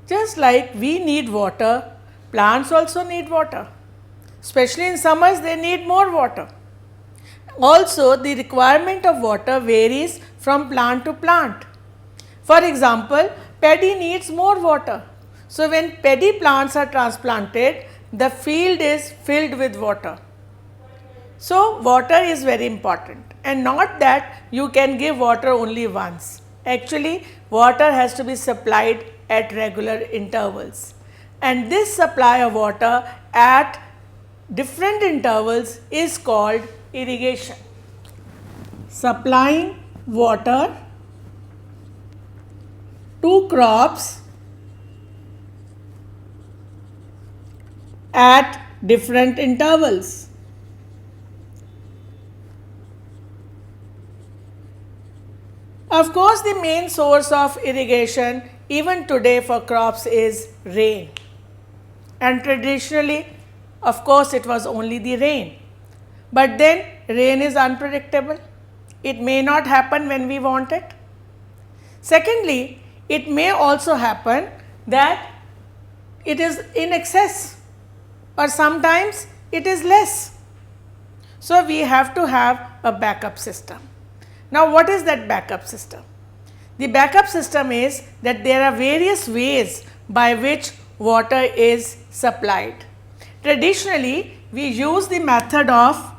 Just like we need water, plants also need water. Especially in summers, they need more water. Also, the requirement of water varies from plant to plant. For example, paddy needs more water. So, when paddy plants are transplanted, the field is filled with water. So, water is very important, and not that you can give water only once. Actually, water has to be supplied at regular intervals, and this supply of water at different intervals is called irrigation. Supplying water to crops at different intervals. Of course, the main source of irrigation even today for crops is rain, and traditionally, of course, it was only the rain. But then rain is unpredictable. It may not happen when we want it. Secondly, it may also happen that it is in excess, or sometimes it is less. So, we have to have a backup system. Now, what is that backup system? The backup system is that there are various ways by which water is supplied. Traditionally, we use the method of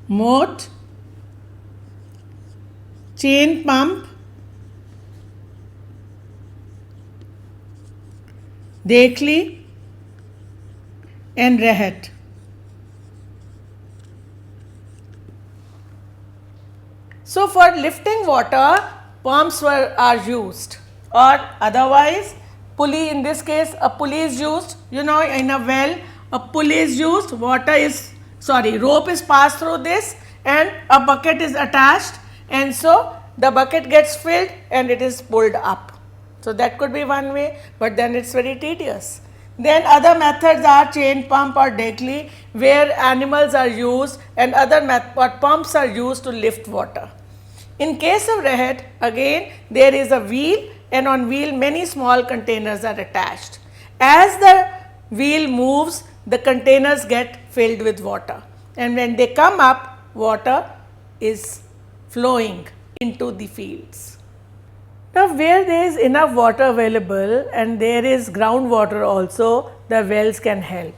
moat, chain pump, Dekli and Rehet. So, for lifting water, pumps are used, or otherwise pulley. In this case, a pulley is used. You know, in a well, a pulley is used, rope is passed through this and a bucket is attached, and so the bucket gets filled and it is pulled up. So, that could be one way, but then it is very tedious. Then other methods are chain pump or Dekli, where animals are used and other pumps are used to lift water. In case of Rehet, again there is a wheel, and on wheel many small containers are attached. As the wheel moves, the containers get filled with water, and when they come up, water is flowing into the fields. Now, where there is enough water available and there is groundwater also, the wells can help.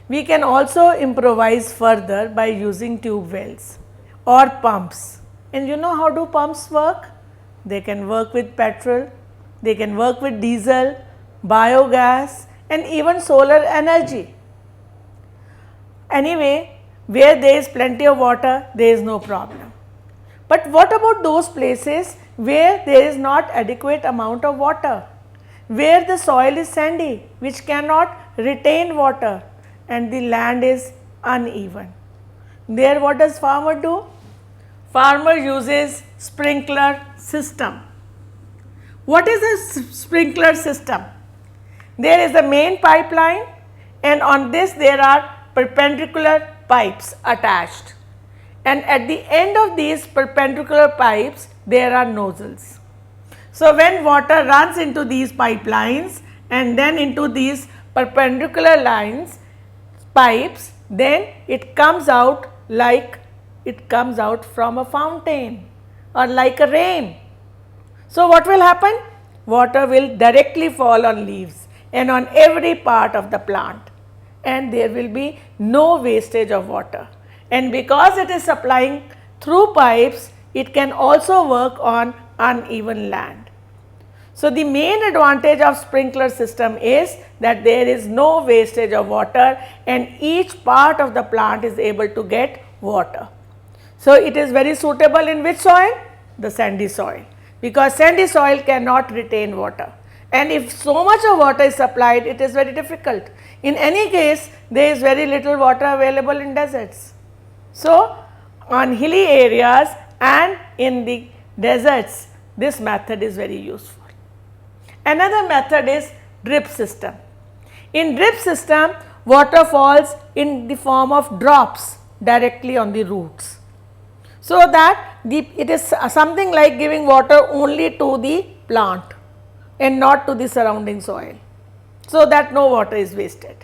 We can also improvise further by using tube wells or pumps. And you know how do pumps work? They can work with petrol, they can work with diesel, biogas and even solar energy. Anyway, where there is plenty of water, there is no problem. But what about those places where there is not adequate amount of water, where the soil is sandy, which cannot retain water, and the land is uneven? There what does farmer do? Farmer uses sprinkler system. What is a sprinkler system? There is a main pipeline, and on this there are perpendicular pipes attached, and at the end of these perpendicular pipes there are nozzles. So, when water runs into these pipelines and then into these perpendicular pipes, then it comes out from a fountain or like a rain. So, what will happen? Water will directly fall on leaves and on every part of the plant, and there will be no wastage of water. And because it is supplying through pipes, it can also work on uneven land. So, the main advantage of sprinkler system is that there is no wastage of water and each part of the plant is able to get water. So, it is very suitable in which soil? The sandy soil, because sandy soil cannot retain water, and if so much of water is supplied, it is very difficult. In any case, there is very little water available in deserts. So, on hilly areas and in the deserts, this method is very useful. Another method is drip system. In drip system, water falls in the form of drops directly on the roots. So, that it is something like giving water only to the plant. and not to the surrounding soil, so that no water is wasted.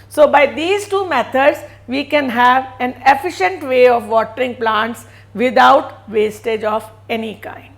So, by these two methods we can have an efficient way of watering plants without wastage of any kind.